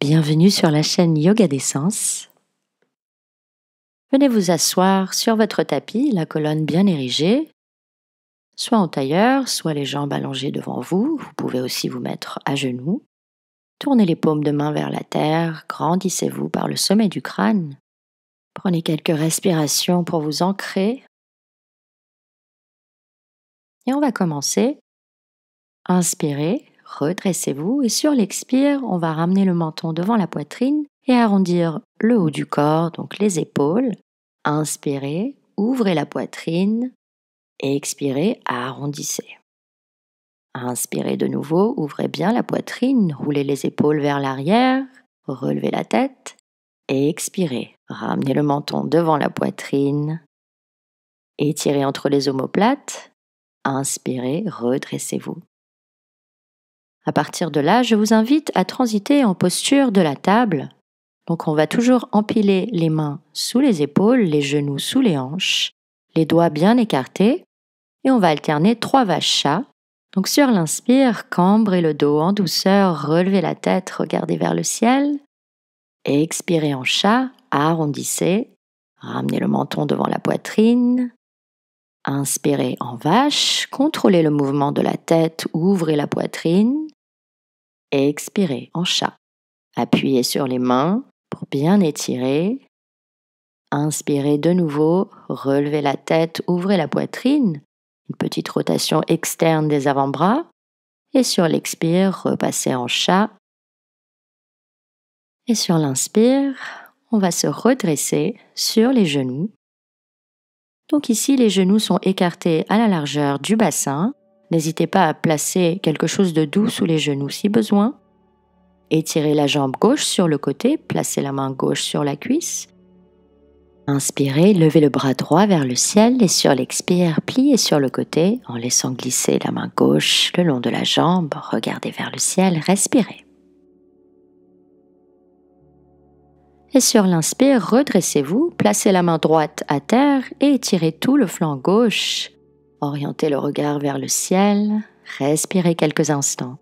Bienvenue sur la chaîne Yoga des Sens. Venez vous asseoir sur votre tapis, la colonne bien érigée, soit en tailleur, soit les jambes allongées devant vous. Vous pouvez aussi vous mettre à genoux. Tournez les paumes de main vers la terre, grandissez-vous par le sommet du crâne. Prenez quelques respirations pour vous ancrer. Et on va commencer. Inspirez. Redressez-vous et sur l'expire, on va ramener le menton devant la poitrine et arrondir le haut du corps, donc les épaules. Inspirez, ouvrez la poitrine et expirez, arrondissez. Inspirez de nouveau, ouvrez bien la poitrine, roulez les épaules vers l'arrière, relevez la tête et expirez. Ramenez le menton devant la poitrine, étirez entre les omoplates, inspirez, redressez-vous. À partir de là, je vous invite à transiter en posture de la table. Donc on va toujours empiler les mains sous les épaules, les genoux sous les hanches, les doigts bien écartés et on va alterner 3 vaches chats. Donc sur l'inspire, cambrez le dos en douceur, relevez la tête, regardez vers le ciel. Et expirez en chat, arrondissez, ramenez le menton devant la poitrine. Inspirez en vache, contrôlez le mouvement de la tête, ouvrez la poitrine. Et expirez en chat. Appuyez sur les mains pour bien étirer. Inspirez de nouveau, relevez la tête, ouvrez la poitrine. Une petite rotation externe des avant-bras. Et sur l'expire, repassez en chat. Et sur l'inspire, on va se redresser sur les genoux. Donc ici, les genoux sont écartés à la largeur du bassin. N'hésitez pas à placer quelque chose de doux sous les genoux si besoin. Étirez la jambe gauche sur le côté, placez la main gauche sur la cuisse. Inspirez, levez le bras droit vers le ciel et sur l'expire, pliez sur le côté en laissant glisser la main gauche le long de la jambe. Regardez vers le ciel, respirez. Et sur l'inspire, redressez-vous, placez la main droite à terre et étirez tout le flanc gauche. Orientez le regard vers le ciel, respirez quelques instants.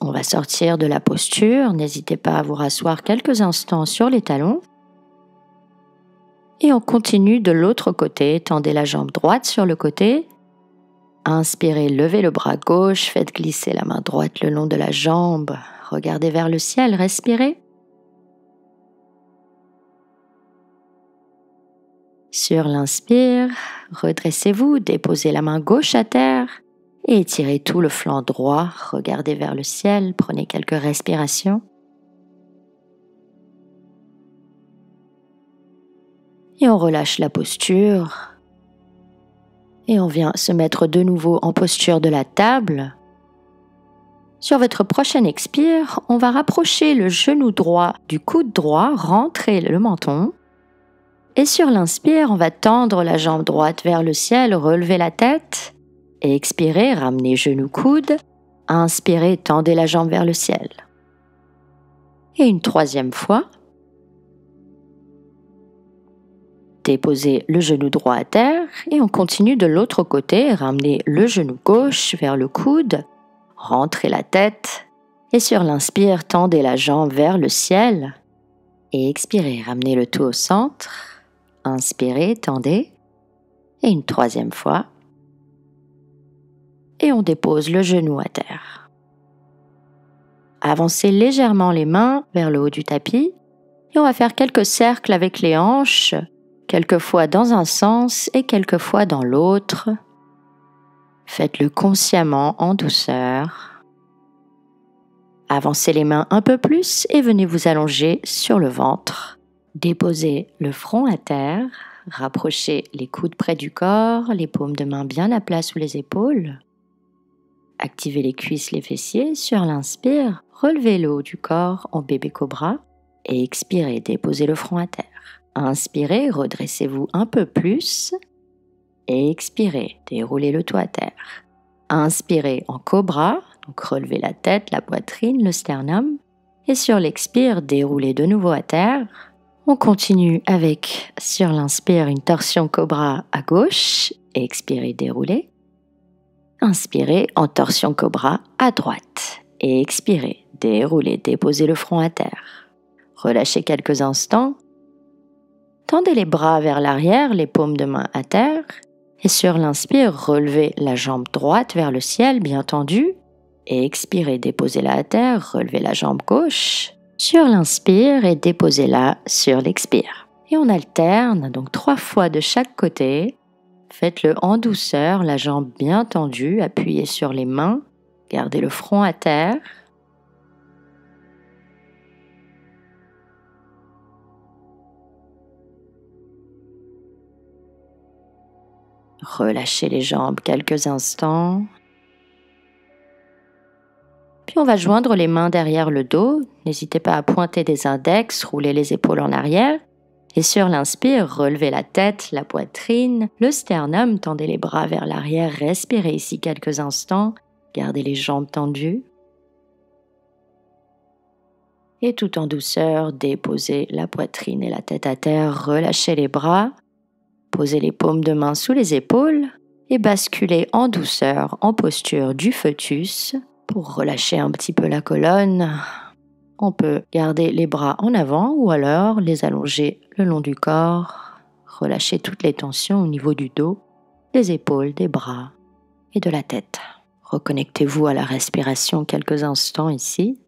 On va sortir de la posture, n'hésitez pas à vous rasseoir quelques instants sur les talons. Et on continue de l'autre côté, tendez la jambe droite sur le côté. Inspirez, levez le bras gauche, faites glisser la main droite le long de la jambe. Regardez vers le ciel, respirez. Sur l'inspire, redressez-vous, déposez la main gauche à terre et étirez tout le flanc droit. Regardez vers le ciel, prenez quelques respirations. Et on relâche la posture. Et on vient se mettre de nouveau en posture de la table. Sur votre prochaine expire, on va rapprocher le genou droit du coude droit, rentrer le menton. Et sur l'inspire, on va tendre la jambe droite vers le ciel, relever la tête. Et expirez, ramenez genou coude. Inspirez, tendez la jambe vers le ciel. Et une 3e fois. Déposez le genou droit à terre et on continue de l'autre côté. Ramenez le genou gauche vers le coude. Rentrez la tête. Et sur l'inspire, tendez la jambe vers le ciel. Et expirez, ramenez le tout au centre. Inspirez, tendez. Et une 3e fois. Et on dépose le genou à terre. Avancez légèrement les mains vers le haut du tapis. Et on va faire quelques cercles avec les hanches, quelquefois dans un sens et quelquefois dans l'autre. Faites-le consciemment, en douceur. Avancez les mains un peu plus et venez vous allonger sur le ventre. Déposez le front à terre, rapprochez les coudes près du corps, les paumes de main bien à plat sous les épaules. Activez les cuisses, les fessiers. Sur l'inspire, relevez le haut du corps en bébé cobra et expirez, déposez le front à terre. Inspirez, redressez-vous un peu plus et expirez, déroulez le tout à terre. Inspirez en cobra, donc relevez la tête, la poitrine, le sternum et sur l'expire, déroulez de nouveau à terre. On continue avec, sur l'inspire, une torsion cobra à gauche. Expirez, déroulez. Inspirez en torsion cobra à droite. Et expirez, déroulez, déposez le front à terre. Relâchez quelques instants. Tendez les bras vers l'arrière, les paumes de main à terre. Et sur l'inspire, relevez la jambe droite vers le ciel, bien tendue. Et expirez, déposez-la à terre, relevez la jambe gauche sur l'inspire et déposez-la sur l'expire. Et on alterne, donc 3 fois de chaque côté. Faites-le en douceur, la jambe bien tendue, appuyez sur les mains, gardez le front à terre. Relâchez les jambes quelques instants. Puis on va joindre les mains derrière le dos. N'hésitez pas à pointer des index, rouler les épaules en arrière. Et sur l'inspire, relevez la tête, la poitrine, le sternum, tendez les bras vers l'arrière, respirez ici quelques instants, gardez les jambes tendues. Et tout en douceur, déposez la poitrine et la tête à terre, relâchez les bras, posez les paumes de main sous les épaules et basculez en douceur en posture du fœtus pour relâcher un petit peu la colonne. On peut garder les bras en avant ou alors les allonger le long du corps. Relâchez toutes les tensions au niveau du dos, des épaules, des bras et de la tête. Reconnectez-vous à la respiration quelques instants ici.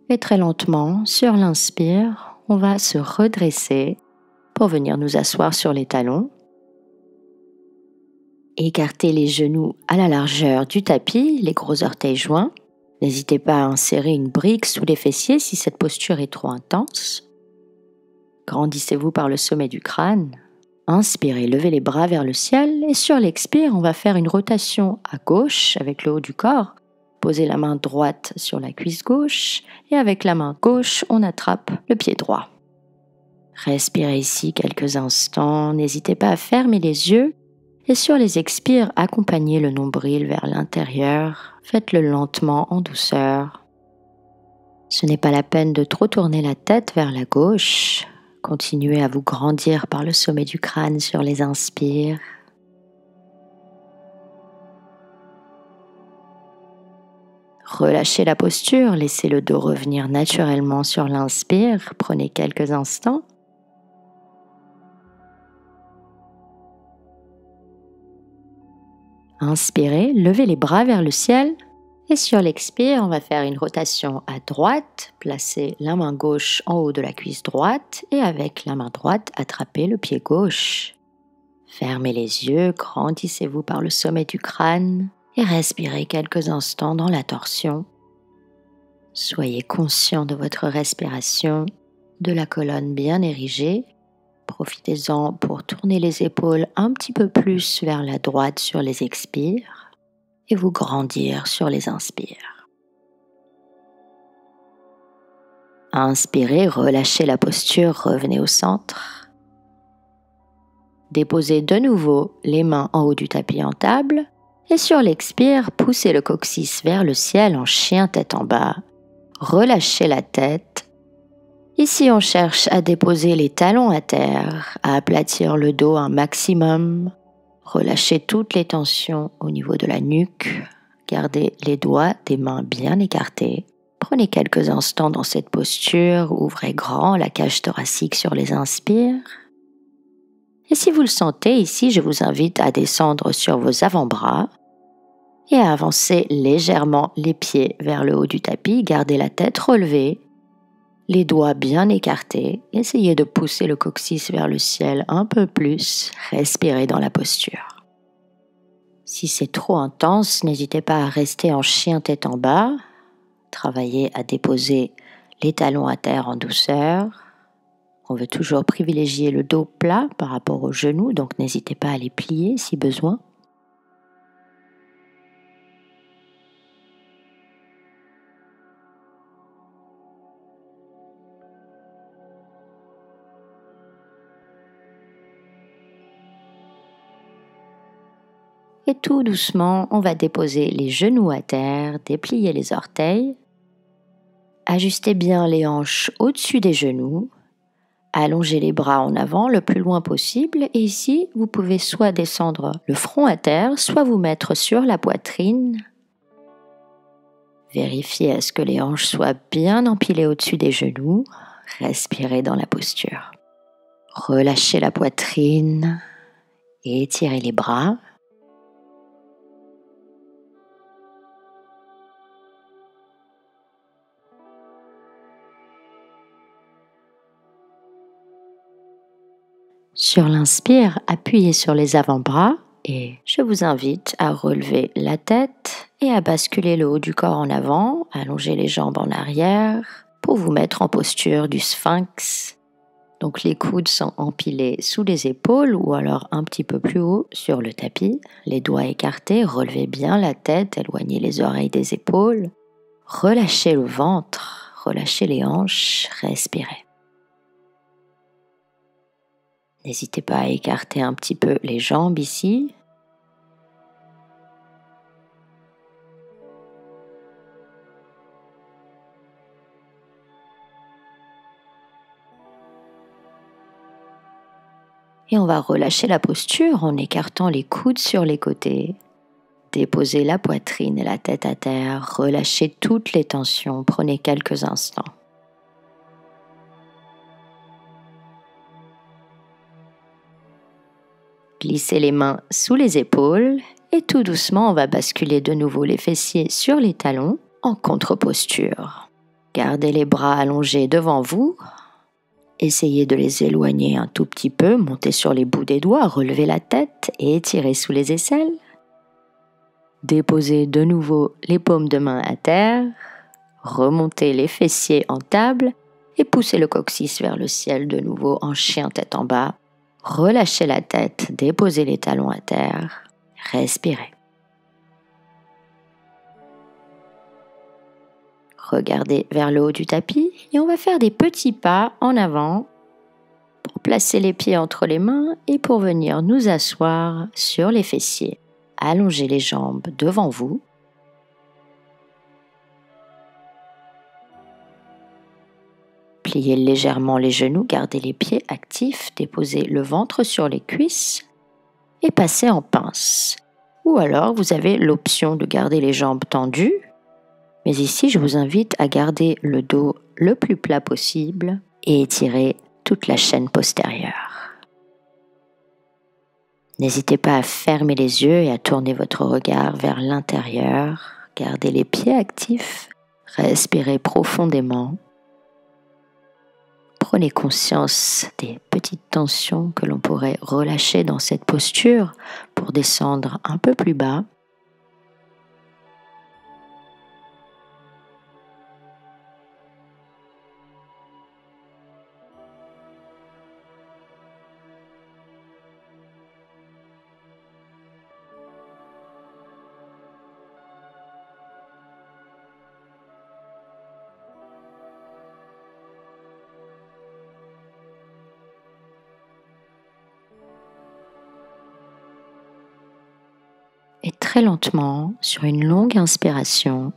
Et très lentement, sur l'inspire, on va se redresser pour venir nous asseoir sur les talons. Écartez les genoux à la largeur du tapis, les gros orteils joints. N'hésitez pas à insérer une brique sous les fessiers si cette posture est trop intense. Grandissez-vous par le sommet du crâne. Inspirez, levez les bras vers le ciel et sur l'expire, on va faire une rotation à gauche avec le haut du corps. Posez la main droite sur la cuisse gauche et avec la main gauche, on attrape le pied droit. Respirez ici quelques instants, n'hésitez pas à fermer les yeux et sur les expires, accompagnez le nombril vers l'intérieur, faites-le lentement en douceur. Ce n'est pas la peine de trop tourner la tête vers la gauche, continuez à vous grandir par le sommet du crâne sur les inspires. Relâchez la posture, laissez le dos revenir naturellement sur l'inspire, prenez quelques instants. Inspirez, levez les bras vers le ciel et sur l'expire, on va faire une rotation à droite, placez la main gauche en haut de la cuisse droite et avec la main droite, attrapez le pied gauche. Fermez les yeux, grandissez-vous par le sommet du crâne et respirez quelques instants dans la torsion. Soyez conscient de votre respiration, de la colonne bien érigée. Profitez-en pour tourner les épaules un petit peu plus vers la droite sur les expires et vous grandir sur les inspires. Inspirez, relâchez la posture, revenez au centre. Déposez de nouveau les mains en haut du tapis en table et sur l'expire, poussez le coccyx vers le ciel en chien tête en bas. Relâchez la tête. Ici, on cherche à déposer les talons à terre, à aplatir le dos un maximum. Relâchez toutes les tensions au niveau de la nuque. Gardez les doigts des mains bien écartés. Prenez quelques instants dans cette posture. Ouvrez grand la cage thoracique sur les inspires. Et si vous le sentez ici, je vous invite à descendre sur vos avant-bras et à avancer légèrement les pieds vers le haut du tapis. Gardez la tête relevée. Les doigts bien écartés, essayez de pousser le coccyx vers le ciel un peu plus, respirez dans la posture. Si c'est trop intense, n'hésitez pas à rester en chien tête en bas, travaillez à déposer les talons à terre en douceur. On veut toujours privilégier le dos plat par rapport aux genoux, donc n'hésitez pas à les plier si besoin. Et tout doucement, on va déposer les genoux à terre, déplier les orteils. Ajustez bien les hanches au-dessus des genoux. Allongez les bras en avant le plus loin possible et ici, vous pouvez soit descendre le front à terre, soit vous mettre sur la poitrine. Vérifiez à ce que les hanches soient bien empilées au-dessus des genoux. Respirez dans la posture. Relâchez la poitrine et étirez les bras. Sur l'inspire, appuyez sur les avant-bras et je vous invite à relever la tête et à basculer le haut du corps en avant, allonger les jambes en arrière pour vous mettre en posture du sphinx. Donc les coudes sont empilés sous les épaules ou alors un petit peu plus haut sur le tapis. Les doigts écartés, relevez bien la tête, éloignez les oreilles des épaules. Relâchez le ventre, relâchez les hanches, respirez. N'hésitez pas à écarter un petit peu les jambes ici. Et on va relâcher la posture en écartant les coudes sur les côtés. Déposez la poitrine et la tête à terre. Relâchez toutes les tensions. Prenez quelques instants. Glissez les mains sous les épaules et tout doucement, on va basculer de nouveau les fessiers sur les talons en contre-posture. Gardez les bras allongés devant vous. Essayez de les éloigner un tout petit peu, montez sur les bouts des doigts, relevez la tête et étirez sous les aisselles. Déposez de nouveau les paumes de main à terre, remontez les fessiers en table et poussez le coccyx vers le ciel de nouveau en chien tête en bas. Relâchez la tête, déposez les talons à terre, respirez. Regardez vers le haut du tapis et on va faire des petits pas en avant pour placer les pieds entre les mains et pour venir nous asseoir sur les fessiers. Allongez les jambes devant vous. Pliez légèrement les genoux, gardez les pieds actifs, déposez le ventre sur les cuisses et passez en pince. Ou alors vous avez l'option de garder les jambes tendues, mais ici je vous invite à garder le dos le plus plat possible et étirer toute la chaîne postérieure. N'hésitez pas à fermer les yeux et à tourner votre regard vers l'intérieur. Gardez les pieds actifs, respirez profondément. Prenez conscience des petites tensions que l'on pourrait relâcher dans cette posture pour descendre un peu plus bas. Et très lentement, sur une longue inspiration,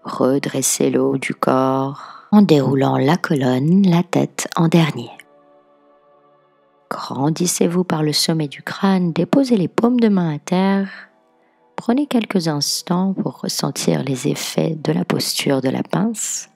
redressez le haut du corps en déroulant la colonne, la tête en dernier. Grandissez-vous par le sommet du crâne, déposez les paumes de main à terre. Prenez quelques instants pour ressentir les effets de la posture de la pince.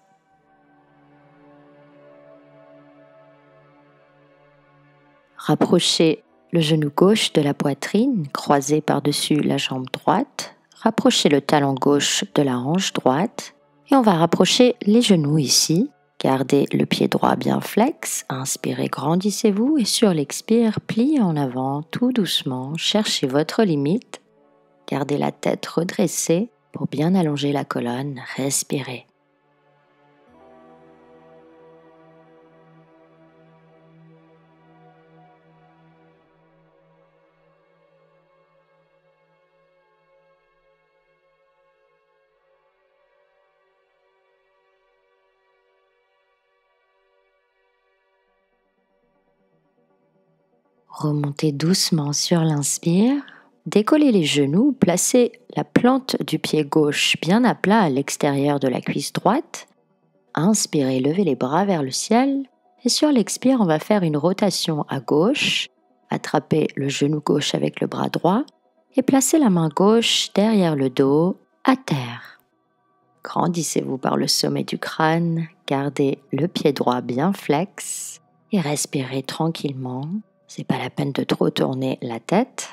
Rapprochez le genou gauche de la poitrine, croisé par-dessus la jambe droite. Rapprochez le talon gauche de la hanche droite. Et on va rapprocher les genoux ici. Gardez le pied droit bien flex. Inspirez, grandissez-vous. Et sur l'expire, pliez en avant tout doucement. Cherchez votre limite. Gardez la tête redressée pour bien allonger la colonne. Respirez. Remontez doucement sur l'inspire, décollez les genoux, placez la plante du pied gauche bien à plat à l'extérieur de la cuisse droite. Inspirez, levez les bras vers le ciel Et sur l'expire, on va faire une rotation à gauche, attraper le genou gauche avec le bras droit et placer la main gauche derrière le dos, à terre. Grandissez-vous par le sommet du crâne, gardez le pied droit bien flex et respirez tranquillement. C'est pas la peine de trop tourner la tête.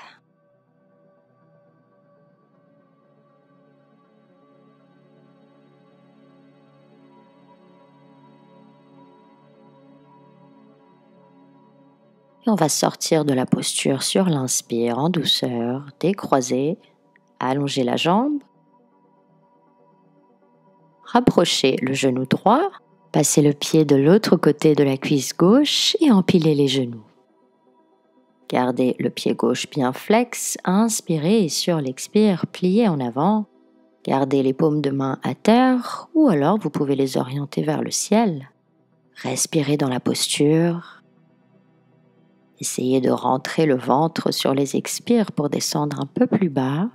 Et on va sortir de la posture sur l'inspire en douceur, décroiser, allonger la jambe, rapprocher le genou droit, passer le pied de l'autre côté de la cuisse gauche et empiler les genoux. Gardez le pied gauche bien flex, inspirez et sur l'expire, pliez en avant. Gardez les paumes de main à terre ou alors vous pouvez les orienter vers le ciel. Respirez dans la posture. Essayez de rentrer le ventre sur les expires pour descendre un peu plus bas.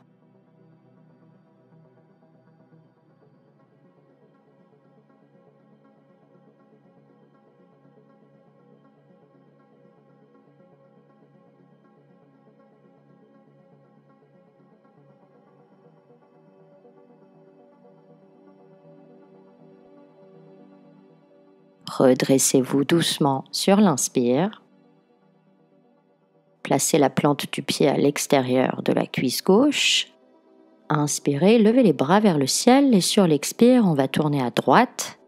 Redressez-vous doucement sur l'inspire. Placez la plante du pied à l'extérieur de la cuisse gauche. Inspirez, levez les bras vers le ciel et sur l'expire, on va tourner à droite.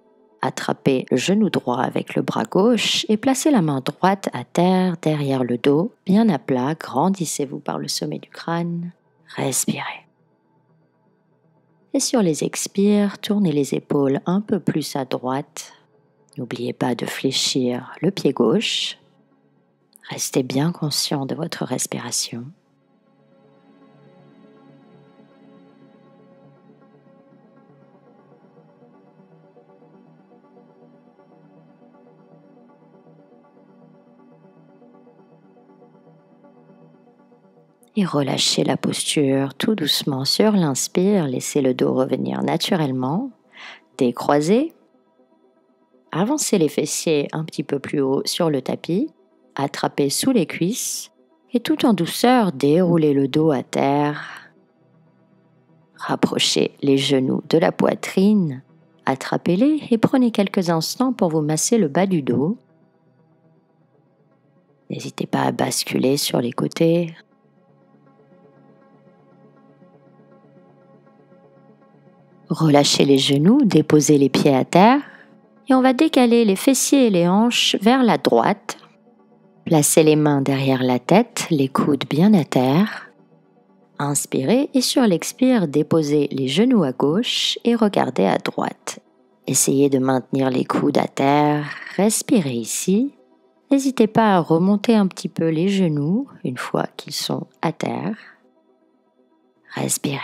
Attrapez le genou droit avec le bras gauche et placez la main droite à terre derrière le dos, bien à plat. Grandissez-vous par le sommet du crâne. Respirez. Et sur les expires, tournez les épaules un peu plus à droite. N'oubliez pas de fléchir le pied gauche. Restez bien conscient de votre respiration. Et relâchez la posture tout doucement sur l'inspire. Laissez le dos revenir naturellement. Décroisez. Avancez les fessiers un petit peu plus haut sur le tapis. Attrapez sous les cuisses. Et tout en douceur, déroulez le dos à terre. Rapprochez les genoux de la poitrine. Attrapez-les et prenez quelques instants pour vous masser le bas du dos. N'hésitez pas à basculer sur les côtés. Relâchez les genoux, déposez les pieds à terre et on va décaler les fessiers et les hanches vers la droite. Placez les mains derrière la tête, les coudes bien à terre. Inspirez et sur l'expire, déposez les genoux à gauche et regardez à droite. Essayez de maintenir les coudes à terre, respirez ici. N'hésitez pas à remonter un petit peu les genoux une fois qu'ils sont à terre. Respirez.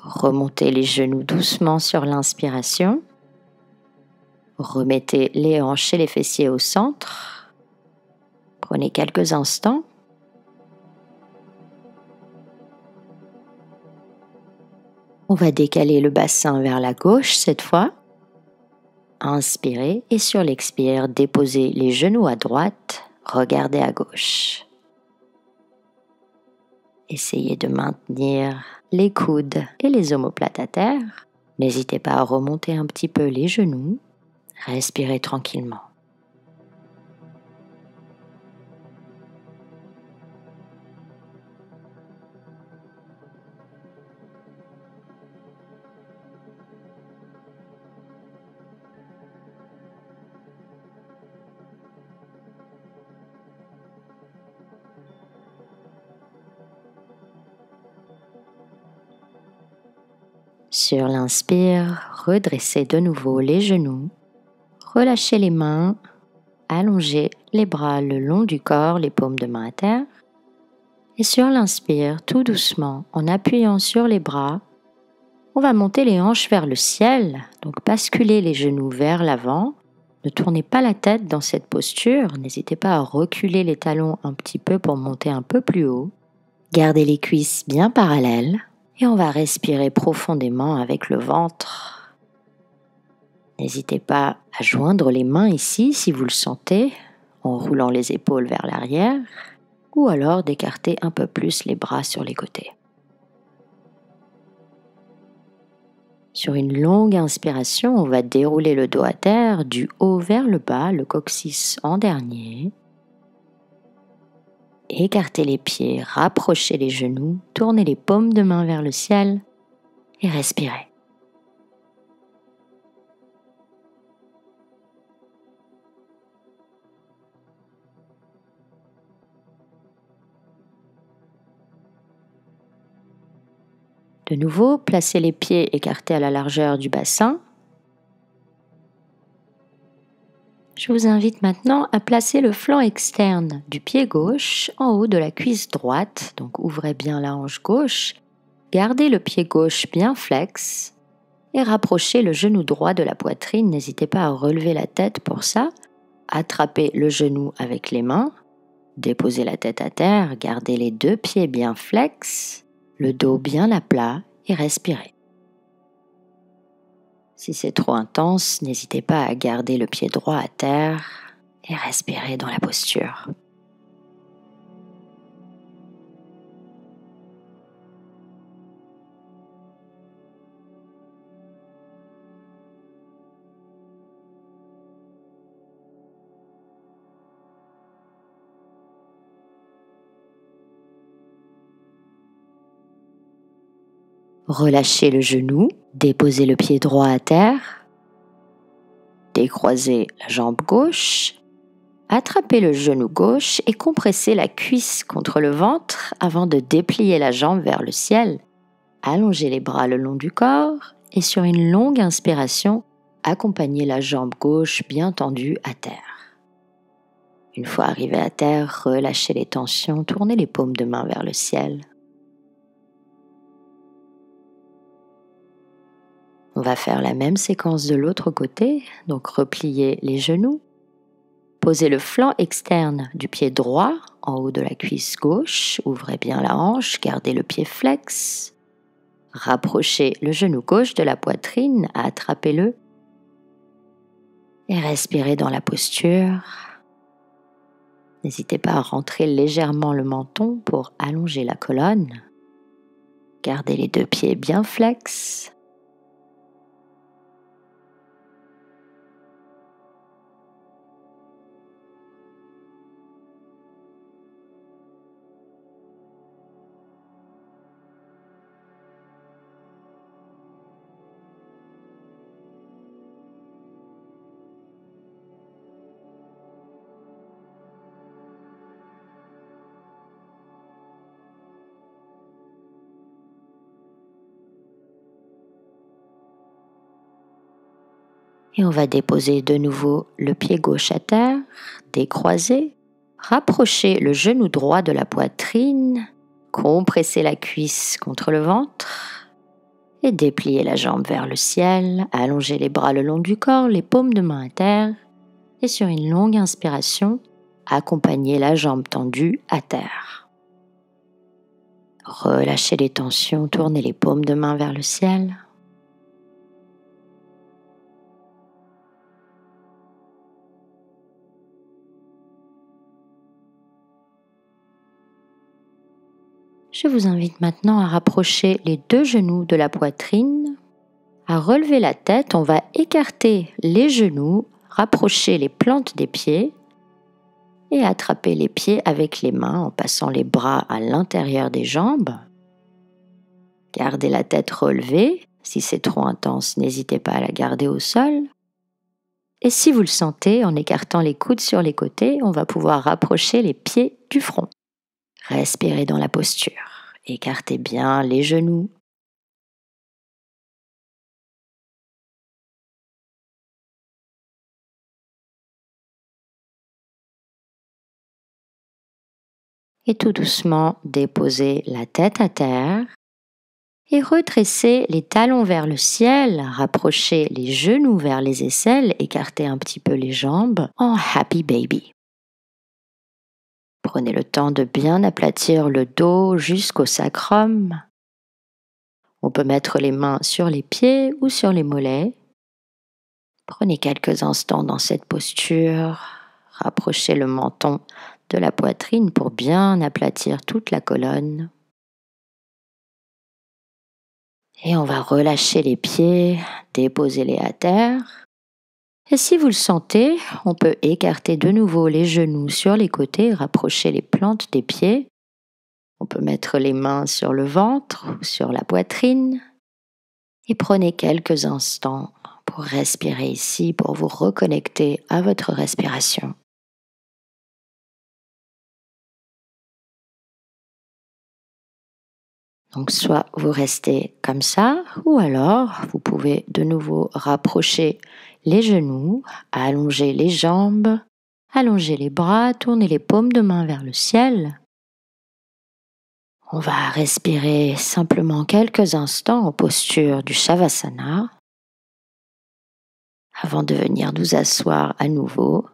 Remontez les genoux doucement sur l'inspiration. Remettez les hanches et les fessiers au centre. Prenez quelques instants. On va décaler le bassin vers la gauche cette fois. Inspirez et sur l'expire, déposez les genoux à droite. Regardez à gauche. Essayez de maintenir les coudes et les omoplates à terre. N'hésitez pas à remonter un petit peu les genoux. Respirez tranquillement. Sur l'inspire, redressez de nouveau les genoux, relâchez les mains, allongez les bras le long du corps, les paumes de main à terre. Et sur l'inspire, tout doucement, en appuyant sur les bras, on va monter les hanches vers le ciel, donc basculer les genoux vers l'avant. Ne tournez pas la tête dans cette posture, n'hésitez pas à reculer les talons un petit peu pour monter un peu plus haut. Gardez les cuisses bien parallèles et on va respirer profondément avec le ventre. N'hésitez pas à joindre les mains ici si vous le sentez, en roulant les épaules vers l'arrière, ou alors d'écarter un peu plus les bras sur les côtés. Sur une longue inspiration, on va dérouler le dos à terre, du haut vers le bas, le coccyx en dernier. Écartez les pieds, rapprochez les genoux, tournez les paumes de main vers le ciel et respirez. De nouveau, placez les pieds écartés à la largeur du bassin. Je vous invite maintenant à placer le flanc externe du pied gauche en haut de la cuisse droite. Donc ouvrez bien la hanche gauche, gardez le pied gauche bien flex et rapprochez le genou droit de la poitrine. N'hésitez pas à relever la tête pour ça. Attrapez le genou avec les mains, déposez la tête à terre, gardez les deux pieds bien flex, le dos bien à plat et respirez. Si c'est trop intense, n'hésitez pas à garder le pied droit à terre et respirez dans la posture. Relâchez le genou, déposez le pied droit à terre, décroisez la jambe gauche, attrapez le genou gauche et compressez la cuisse contre le ventre avant de déplier la jambe vers le ciel. Allongez les bras le long du corps et sur une longue inspiration, accompagnez la jambe gauche bien tendue à terre. Une fois arrivé à terre, relâchez les tensions, tournez les paumes de main vers le ciel. On va faire la même séquence de l'autre côté, donc repliez les genoux. Posez le flanc externe du pied droit en haut de la cuisse gauche, ouvrez bien la hanche, gardez le pied flex. Rapprochez le genou gauche de la poitrine, attrapez-le et respirez dans la posture. N'hésitez pas à rentrer légèrement le menton pour allonger la colonne. Gardez les deux pieds bien flex. Et on va déposer de nouveau le pied gauche à terre, décroiser, rapprocher le genou droit de la poitrine, compresser la cuisse contre le ventre et déplier la jambe vers le ciel, allonger les bras le long du corps, les paumes de main à terre et sur une longue inspiration, accompagner la jambe tendue à terre. Relâchez les tensions, tournez les paumes de main vers le ciel. Je vous invite maintenant à rapprocher les deux genoux de la poitrine, à relever la tête. On va écarter les genoux, rapprocher les plantes des pieds et attraper les pieds avec les mains en passant les bras à l'intérieur des jambes. Gardez la tête relevée. Si c'est trop intense, n'hésitez pas à la garder au sol. Et si vous le sentez, en écartant les coudes sur les côtés, on va pouvoir rapprocher les pieds du front. Respirez dans la posture. Écartez bien les genoux. Et tout doucement, déposez la tête à terre Et redressez les talons vers le ciel, rapprochez les genoux vers les aisselles, écartez un petit peu les jambes en Happy Baby. Prenez le temps de bien aplatir le dos jusqu'au sacrum. On peut mettre les mains sur les pieds ou sur les mollets. Prenez quelques instants dans cette posture. Rapprochez le menton de la poitrine pour bien aplatir toute la colonne. Et on va relâcher les pieds, déposez-les à terre. Et si vous le sentez, on peut écarter de nouveau les genoux sur les côtés, rapprocher les plantes des pieds. On peut mettre les mains sur le ventre ou sur la poitrine. Et prenez quelques instants pour respirer ici, pour vous reconnecter à votre respiration. Donc soit vous restez comme ça, ou alors vous pouvez de nouveau rapprocher les genoux, allonger les jambes, allonger les bras, tourner les paumes de main vers le ciel. On va respirer simplement quelques instants en posture du Shavasana avant de venir nous asseoir à nouveau.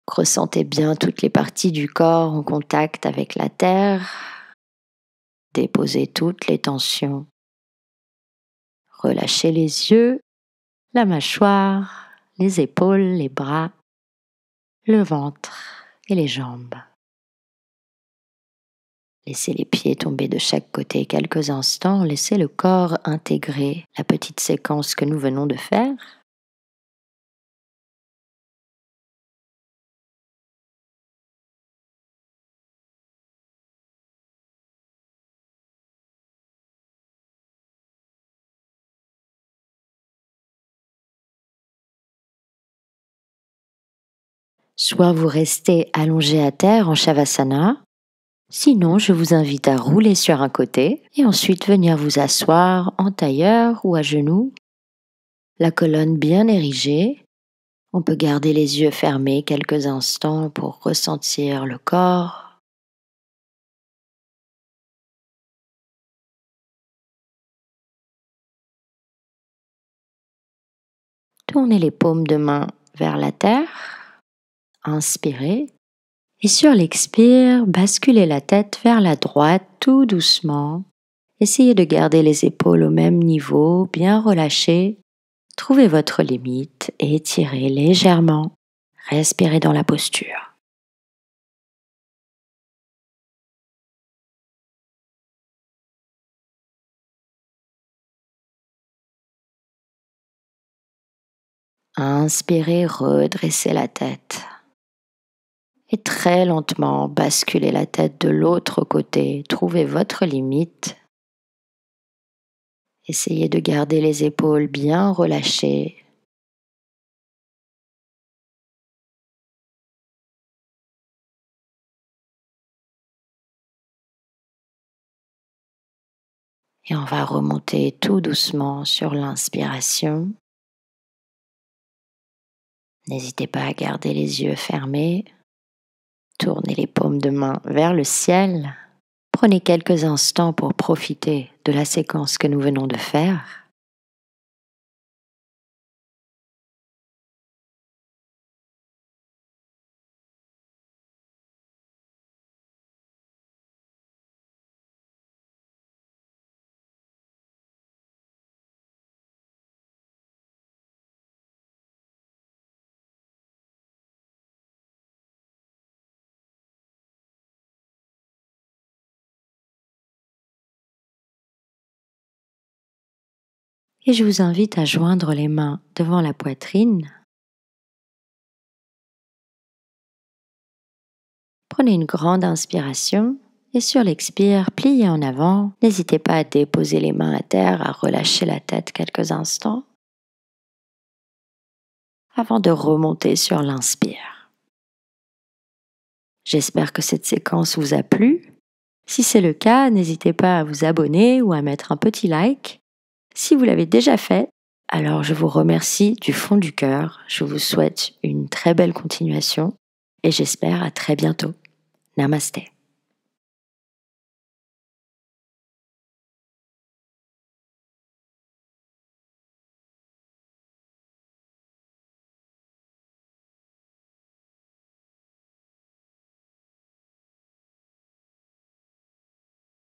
Ressentez bien toutes les parties du corps en contact avec la terre. Déposez toutes les tensions. Relâchez les yeux, la mâchoire, les épaules, les bras, le ventre et les jambes. Laissez les pieds tomber de chaque côté quelques instants. Laissez le corps intégrer la petite séquence que nous venons de faire. Soit vous restez allongé à terre en Shavasana, sinon je vous invite à rouler sur un côté et ensuite venir vous asseoir en tailleur ou à genoux, la colonne bien érigée. On peut garder les yeux fermés quelques instants pour ressentir le corps. Tournez les paumes de main vers la terre. Inspirez. Et sur l'expire, basculez la tête vers la droite tout doucement. Essayez de garder les épaules au même niveau, bien relâchées. Trouvez votre limite et étirez légèrement. Respirez dans la posture. Inspirez, redressez la tête. Et très lentement, basculez la tête de l'autre côté. Trouvez votre limite. Essayez de garder les épaules bien relâchées. Et on va remonter tout doucement sur l'inspiration. N'hésitez pas à garder les yeux fermés. Tournez les paumes de main vers le ciel. Prenez quelques instants pour profiter de la séquence que nous venons de faire. Et je vous invite à joindre les mains devant la poitrine. Prenez une grande inspiration et sur l'expire, pliez en avant. N'hésitez pas à déposer les mains à terre, à relâcher la tête quelques instants avant de remonter sur l'inspire. J'espère que cette séquence vous a plu. Si c'est le cas, n'hésitez pas à vous abonner ou à mettre un petit like. Si vous l'avez déjà fait, alors je vous remercie du fond du cœur. Je vous souhaite une très belle continuation et j'espère à très bientôt. Namasté.